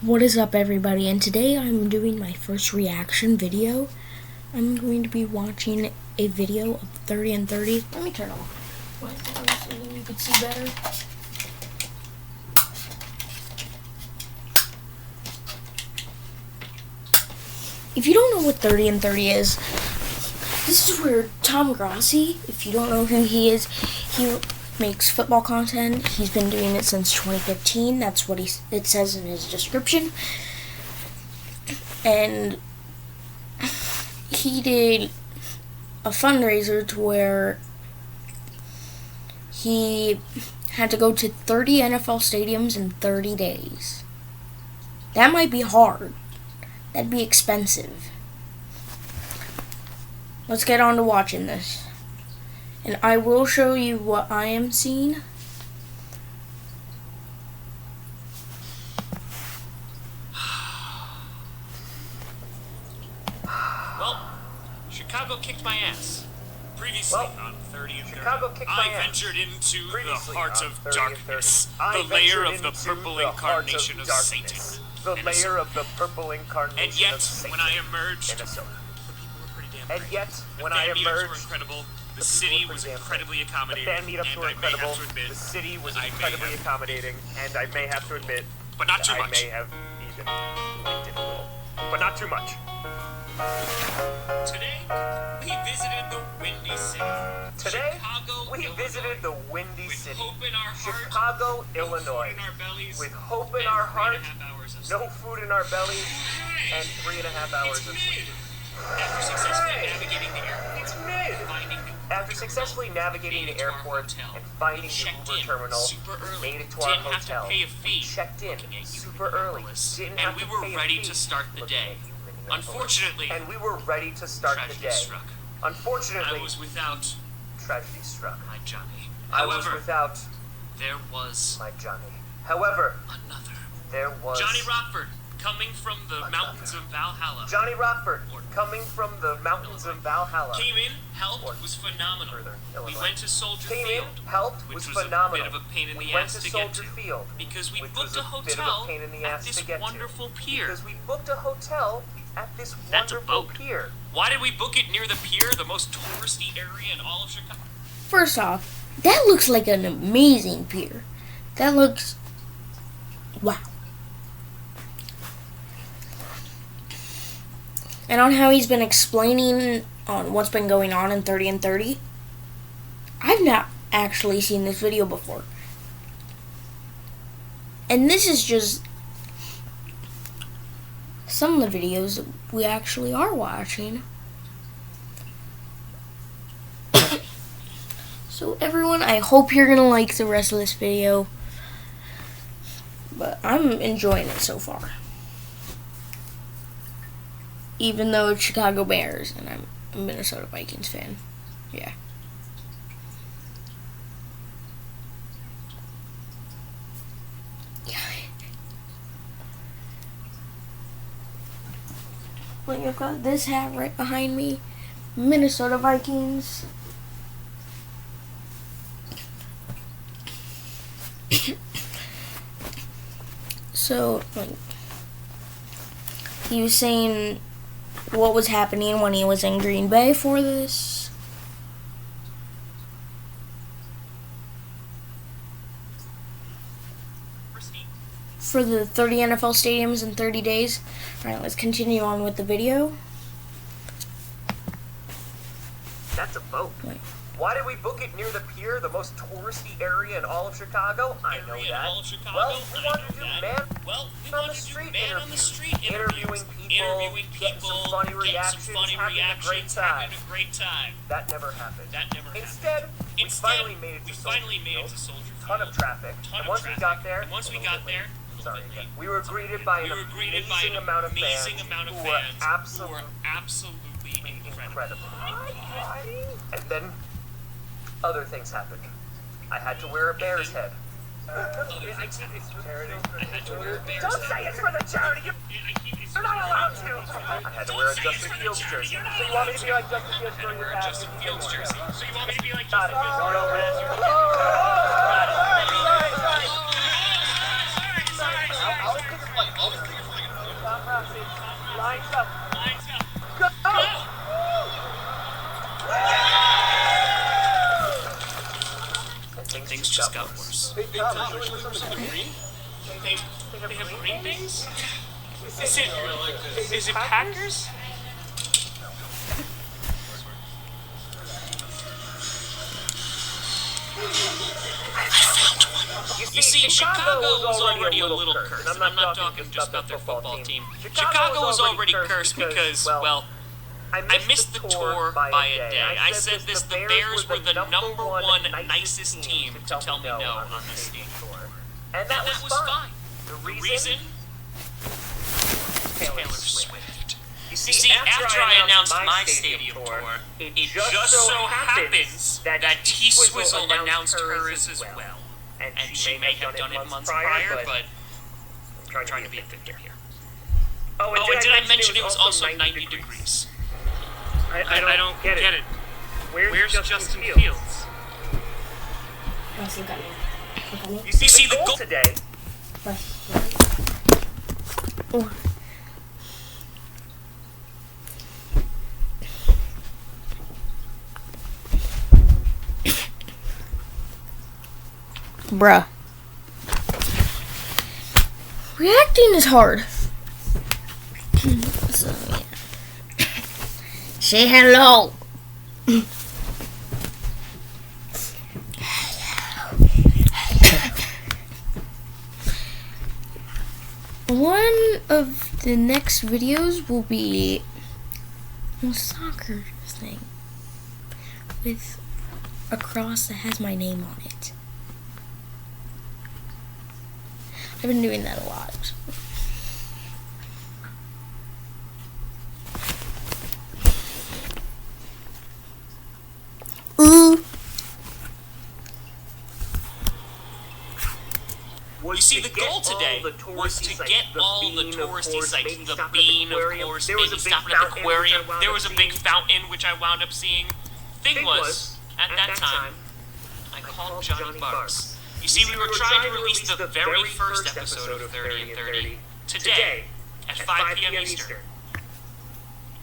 What is up, everybody? And today I'm doing my first reaction video. I'm going to be watching a video of 30 and 30. Let me turn off my phone so you can see better. If you don't know what 30 and 30 is, this is where Tom Grossi, if you don't know who he is, he makes football content. He's been doing it since 2015. That's what it says in his description. And he did a fundraiser to where he had to go to 30 NFL stadiums in 30 days. That might be hard. That'd be expensive. Let's get on to watching this. And I will show you what I am seeing. Well, Chicago kicked my ass. Previously on 30 and 30, I ventured into the heart of darkness, the layer of the purple incarnation of Satan. The layer of the purple incarnation of Satan. When I emerged, the people were pretty damn great. And yet, when I The fan meetups were emerged, incredible. The city was incredibly accommodating. the fan meetups were and I may incredible. have to admit, The city was I may incredibly have- accommodating, and I may have to admit, but not too I much. may have even liked it a little, but not too much. Today, we visited the Windy City. Today, Chicago, we Illinois. visited the Windy With City, hope in our heart, Chicago, no Illinois. food in our bellies, With hope in and our 3.5 heart, hours of no sleep. food in our bellies, and 3.5 hours It's of mid. sleep. After successfully navigating the airport, It's mid. finding the After successfully navigating the airport and finding the Uber terminal, super early. made it to our Didn't have hotel. to pay a fee. We checked in Looking at you, super early. Minneapolis. Didn't And have we to were pay a ready fee. to start the Looking day. at you, Minneapolis. Unfortunately, and we were ready to start the tragedy day. struck. Unfortunately, I was without tragedy struck. my Johnny. I was However, without there was my Johnny. However, another. there was Johnny Rockford, coming from the mountains of Valhalla. Johnny Rockford, coming from the mountains of Valhalla. Came in, helped, Or was phenomenal. further, We Illinois. went to Soldier Came Field, in, helped, which was was phenomenal. a bit of a pain in We the went ass to to get Soldier to, Field, because we which booked was a a bit of a hotel pain in the at ass this to get to. wonderful pier. Because we booked a hotel at this That's a wonderful boat. pier. Why did we book it near the pier, the most touristy area in all of Chicago? First off, that looks like an amazing pier. That looks... wow. And on how he's been explaining on what's been going on in 30 and 30, I've not actually seen this video before. And this is just some of the videos that we actually are watching. So everyone, I hope you're gonna like the rest of this video. But I'm enjoying it so far. Even though it's Chicago Bears and I'm a Minnesota Vikings fan. Yeah. Like, I've got this hat right behind me. Minnesota Vikings. So, like, he was saying what was happening when he was in Green Bay for this. For the 30 NFL stadiums in 30 days. Alright, let's continue on with the video. That's a boat. Wait. Why did we book it near the pier, the most touristy area in all of Chicago? I know Area in that. all of Chicago? Well, we I wanted know to do that. man Well, we on wanted the to do street man on the street interviewing interviews, people, getting some funny reactions, having a great time. having a great time. That never happened. That never happened. Instead, we finally made it to Soldier Soldier Field. Ton of traffic. And once we got there, And once we a little got bit there, late. Sorry, late. we were greeted by we an were greeted by amazing an amount of amazing fans amount of who were fans who were absolutely incredible. And then other things happened. I had to wear a bear's head. Other things happened. I had to wear a bear's Don't head. say it's for the charity. You're not allowed to. I had to wear a Justin Fields jersey. So you want me to be like Justin Fields for your ass? Justin Fields jersey. So you want me to be like Got Justin it. Fields? Sorry. Lines up. Lines up. Go! Things just got worse. Big Tom, Green? They have green things? Is it Packers? You see, Chicago was already a little cursed, and I'm not talking just about their football team. Chicago was already cursed because, well, I missed the tour by a day. I said this, the Bears were the #1 nicest team to tell me no on this state tour. And that was fine. The reason? Taylor Swift. You see, after I announced my stadium tour, it just so happens that T-Swizzle announced hers as well. And she may have done it months prior, but I'm trying to be a victor here. Oh, and did I mention it was also 90 degrees? I don't get it. Where's Justin Fields? You see the goal today? Bruh. Reacting is hard. So, yeah. Say hello. One of the next videos will be a soccer thing with a cross that has my name on it. I've been doing that a lot. Ooh. You see, the goal today was to get all the touristy sites. The Bean, of course, maybe stopping at the aquarium. There was a big fountain, which I wound up seeing. Thing was, at that time, I called Johnny Barks. You see, we were trying to release the very first episode of 30 and 30 today at 5 p.m. Eastern.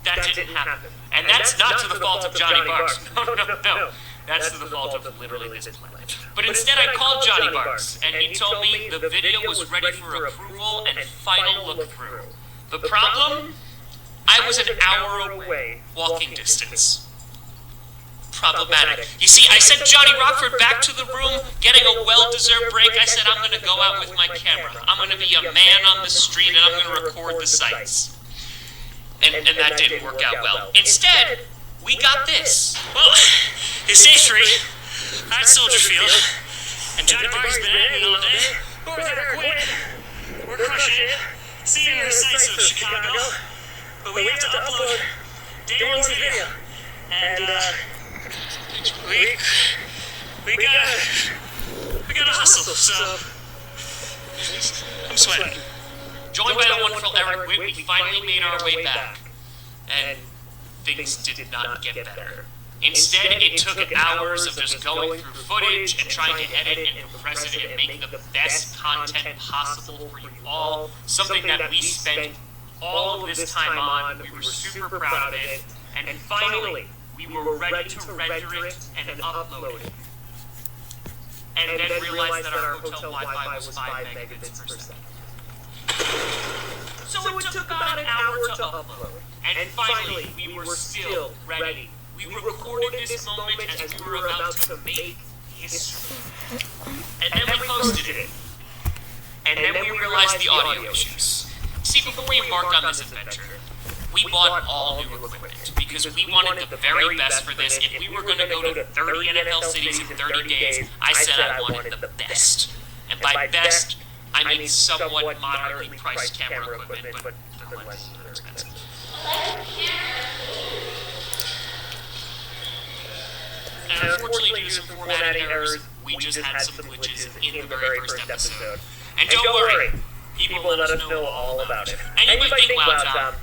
That didn't happen. And that's not to the fault of Johnny Barks. No. That's to the fault of literally this planet. But instead I called Johnny Barks, and he told me the video was ready for approval and final look-through. The problem? I was an hour away, walking distance. Problematic. You see, I sent Johnny Rockford back to the room, getting a well-deserved break. I said, I'm going to go out with my camera. I'm going to be a man on the street, and I'm going to record the sights. And that didn't work out well. Instead, we got this. Well, it's day 3. I'm at Soldier Field, and Johnny Barks has been editing all day. We're there, quit. We're crushing it. Seeing the sights of Chicago. But we have to upload day 1's video. And, we gotta hustle, so I'm sweating. Joined by the wonderful Eric Witt, we finally made our way back. And things did not get better. Instead, it took hours of just going through footage and trying to edit and compress it and make the best content possible for you all. Something that we spent all of this time on. We were super proud of it. And finally, we were ready to render it and upload it. And then realized that our hotel Wi-Fi was 5 megabits per second. So it took about an hour to upload. And finally, we were still ready. We recorded this moment as we were about to make history. And then we posted it. And then we realized the audio issues. See, before we embarked on this adventure, we bought all new equipment because we wanted the very best for this. If we were going to go to 30 NFL cities in 30 days, I said I wanted the best. And by best, I mean somewhat moderately priced camera equipment, but the lenses are expensive. And unfortunately, due to some formatting errors, we just had some glitches in the very first episode. And don't worry, people will let us know all about it. And you might think, wow, Tom,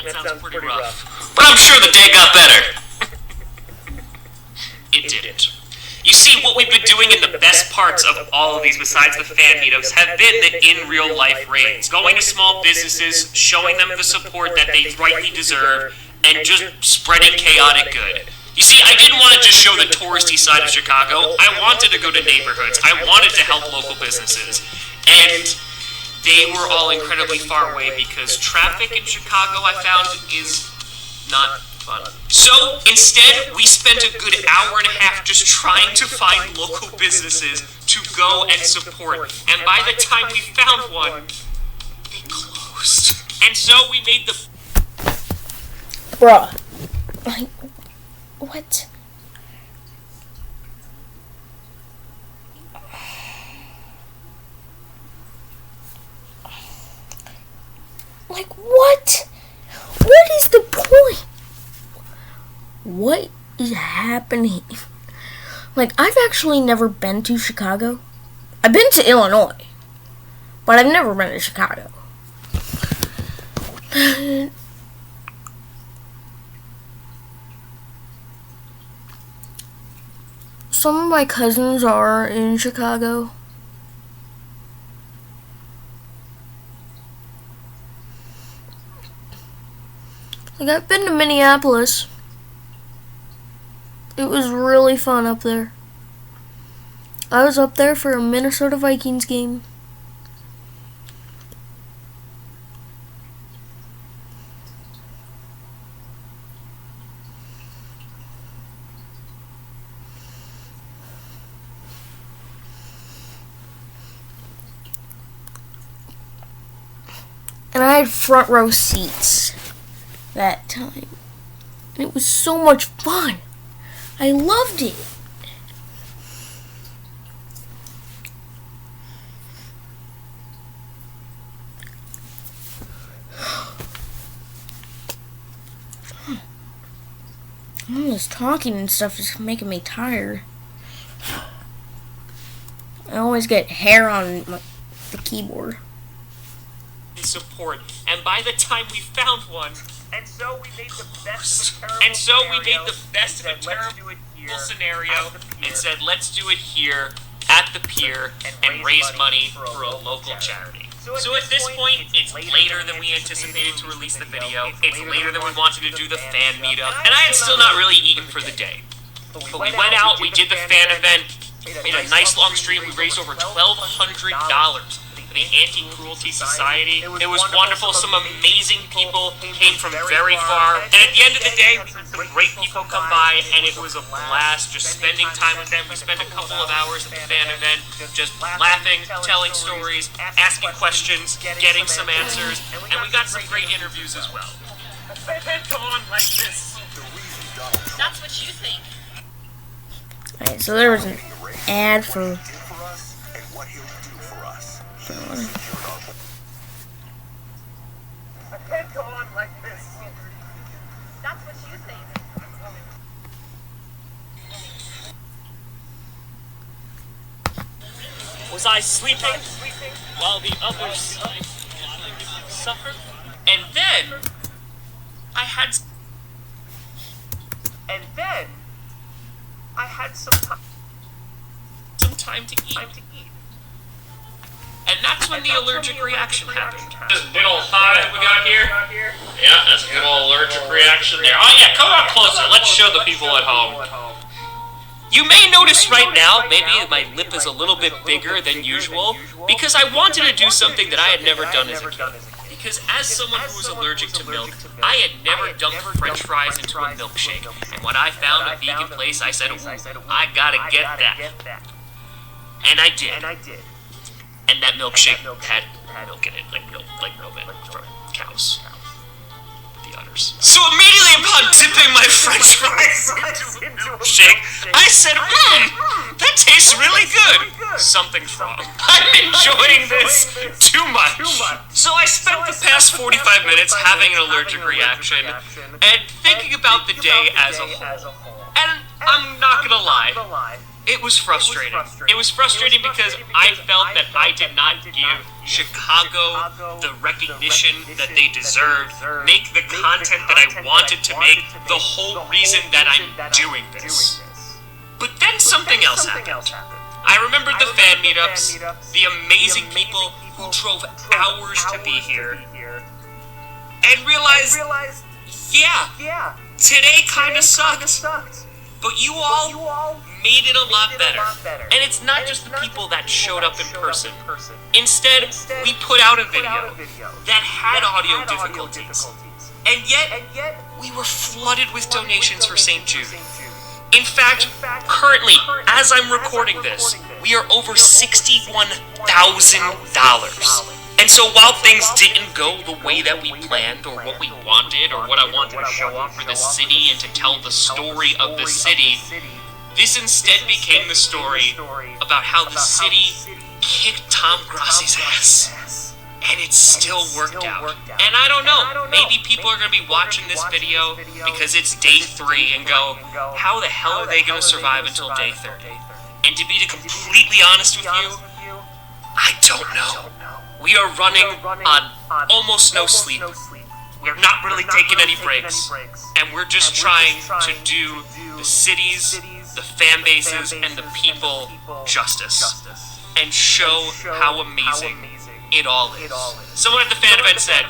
that sounds pretty rough. But I'm sure the day got better. It didn't. You see, basically what we've been doing in the best parts of all of these, besides the fan meetups, have been the in-real-life raids. Going to small businesses, showing them the support that they rightly deserve, and just spreading chaotic good. You see, I didn't want to just show the touristy side of Chicago. I wanted to go to neighborhoods. I wanted to help local businesses. And they were all incredibly far away because traffic in Chicago, I found, is not fun. So, instead, we spent a good hour and a half just trying to find local businesses to go and support. And by the time we found one, they closed. And so we made the... Bruh. Like, what? Like, what? What is the point? What is happening? Like, I've actually never been to Chicago. I've been to Illinois, but I've never been to Chicago. Some of my cousins are in Chicago. Like, I've been to Minneapolis. It was really fun up there. I was up there for a Minnesota Vikings game. And I had front row seats that time. And it was so much fun. I loved it. All this talking and stuff is making me tired. I always get hair on the keyboard. Support, and by the time we found one, And so we made the best of a terrible scenario and said, let's do it here at the pier and raise money for a local charity. So at this point, it's later than we anticipated to release the video. It's later than we wanted to do the fan meetup, and I had still not really eaten for the day. But we went out, we did the fan event, made a nice long stream. We raised over $1,200 for the Anti-Cruelty Society. It was wonderful. Some amazing people came from very far. And at the end of the day, some great people come by, and it was a blast just spending time with them. We spent a couple of hours at the fan event just laughing, telling stories, asking questions, getting some answers, and we got some great interviews as well. I can't go on like this. That's what you think. Alright, so there was an ad for... I can't go on like this. That's what you think. Was I sleeping while the others suffered? And then I had some time to eat. And that's when the allergic reaction happened. This big old hive we got here. Yeah, that's a good old allergic reaction there. Oh yeah, come on closer. Let's show the people at home. You may notice right now, maybe my lip is a little bit bigger than usual, because I wanted to do something that I had never done as a kid. Because as someone who was allergic to milk, I had never dunked French fries into a milkshake. And when I found a vegan place, I said, ooh, I gotta get that. And I did. And that milkshake had milk in it, like milk from cows. The udders. So immediately upon dipping my French fries into a milkshake, I said, that tastes really good. Something's wrong. I'm enjoying this too much. So I spent the past 45 minutes having an allergic reaction and thinking about the day as a whole. And I'm not gonna lie, it was frustrating. It was frustrating because I felt that I did not give Chicago the recognition that they deserved, make the content that I wanted to make the whole reason that I'm doing this. But then something else happened. I remembered the fan meetups, the amazing people who drove hours to be here, and realized, yeah, today kinda sucked. But you all made it a lot better. And it's not just the people that showed up in person. Instead, we put out a video that had audio difficulties. And yet, we were flooded with donations for St. Jude. In fact, currently, as I'm recording this, we are over $61,000. And so while things didn't go the way that we planned, or what we wanted, or what I wanted to show off for the city and to tell the story of the city, this instead became the story about how the city kicked Tom Grossi's ass. And it still worked out. And I don't know, maybe people are going to be watching this video because it's day 3 and go, how the hell are they going to survive until day 30? And to be completely honest with you, I don't know. We are running on almost no sleep. We're not really taking any breaks. And we're just trying to do the cities, the fan bases, and the people justice. And show how amazing it all is. Someone at the fan event said,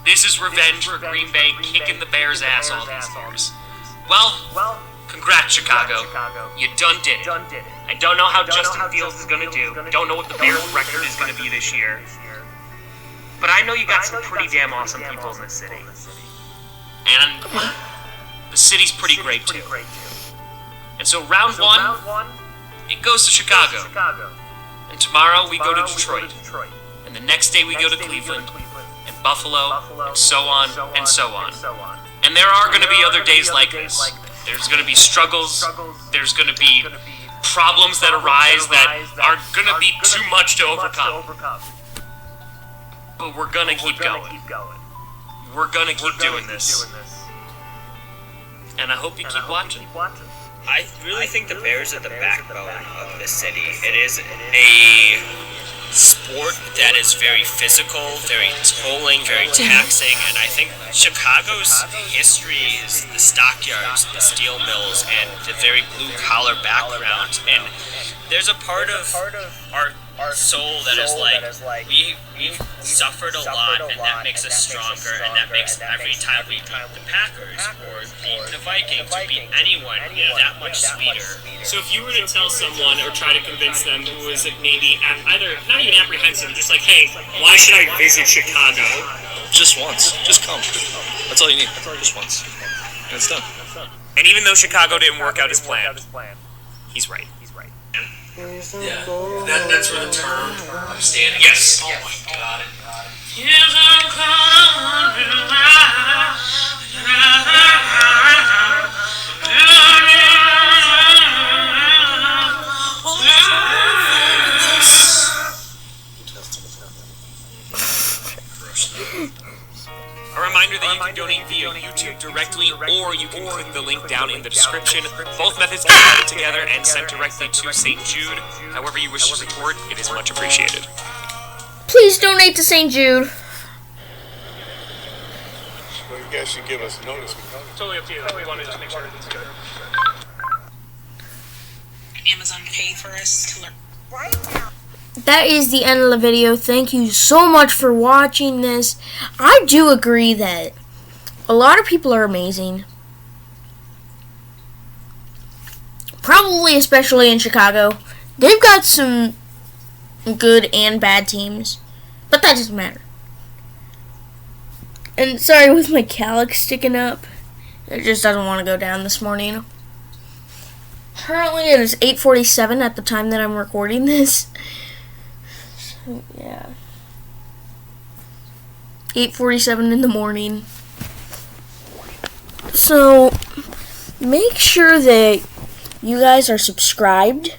this is revenge for Green Bay kicking the Bears' ass all these years. Well, congrats, Chicago. You done did it. I don't know how Justin Fields is going to do. Don't know what the Bears' record is going to be this year. But I know you got some pretty damn awesome people in this city. And the city's pretty great too. And so round 1, it goes to Chicago. And tomorrow we go to Detroit. And the next day we go to Cleveland, and Buffalo, and so on, and so on. And there are going to be other days like this. There's going to be struggles, there's going to be problems that arise that are going to be too much to overcome. But we're going to keep going. We're going to keep doing this. And I hope you keep watching. I really think the Bears are the backbone of the city. It is a sport that is very physical, very tolling, very taxing, and I think Chicago's history is the stockyards, the steel mills, and the very blue-collar background. And there's a part of our soul that is like, we've suffered a lot, and that makes us stronger, and that makes every time we beat the Packers or beat the Vikings or beat anyone, that much sweeter. So if you were to tell someone or try to convince them who was maybe either not even apprehensive, just like, hey, why should I visit Chicago? Just once. Just come. That's all you need. Just once. And it's done. And even though Chicago didn't work out as planned, he's right. Yeah. That's where the term I'm standing. Yes. Oh my god. A reminder that you can donate via YouTube directly, or you can click the link down in the description. Both methods can be added together and sent directly to St. Jude. However you wish to support, it is much appreciated. Please donate to St. Jude. Well, you guys should give us notice. Totally up to you. We wanted to make sure everything's good. Amazon pay for us to learn. That is the end of the video. Thank you so much for watching this. I do agree that a lot of people are amazing. Probably especially in Chicago. They've got some good and bad teams, but that doesn't matter. And sorry with my calyx sticking up. It just doesn't want to go down this morning. Currently it is 8:47 at the time that I'm recording this. Yeah. 8:47 in the morning. So, make sure that you guys are subscribed.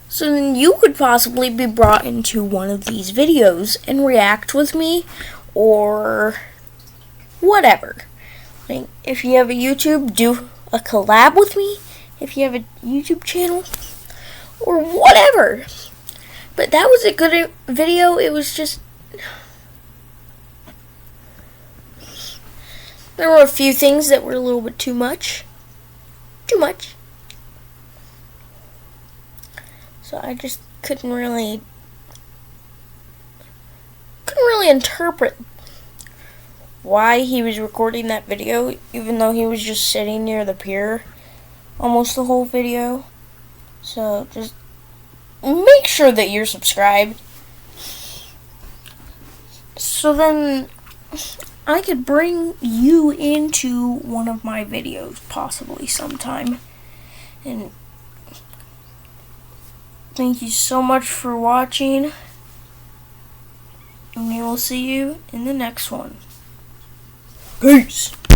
So then you could possibly be brought into one of these videos and react with me or whatever. Like, if you have a YouTube, do a collab with me. If you have a YouTube channel or whatever. But that was a good video. It was just... there were a few things that were a little bit too much. too much. So I just couldn't really interpret why he was recording that video, even though he was just sitting near the pier almost the whole video. So just make sure that you're subscribed, so then I could bring you into one of my videos possibly sometime. And thank you so much for watching, and we will see you in the next one. Peace!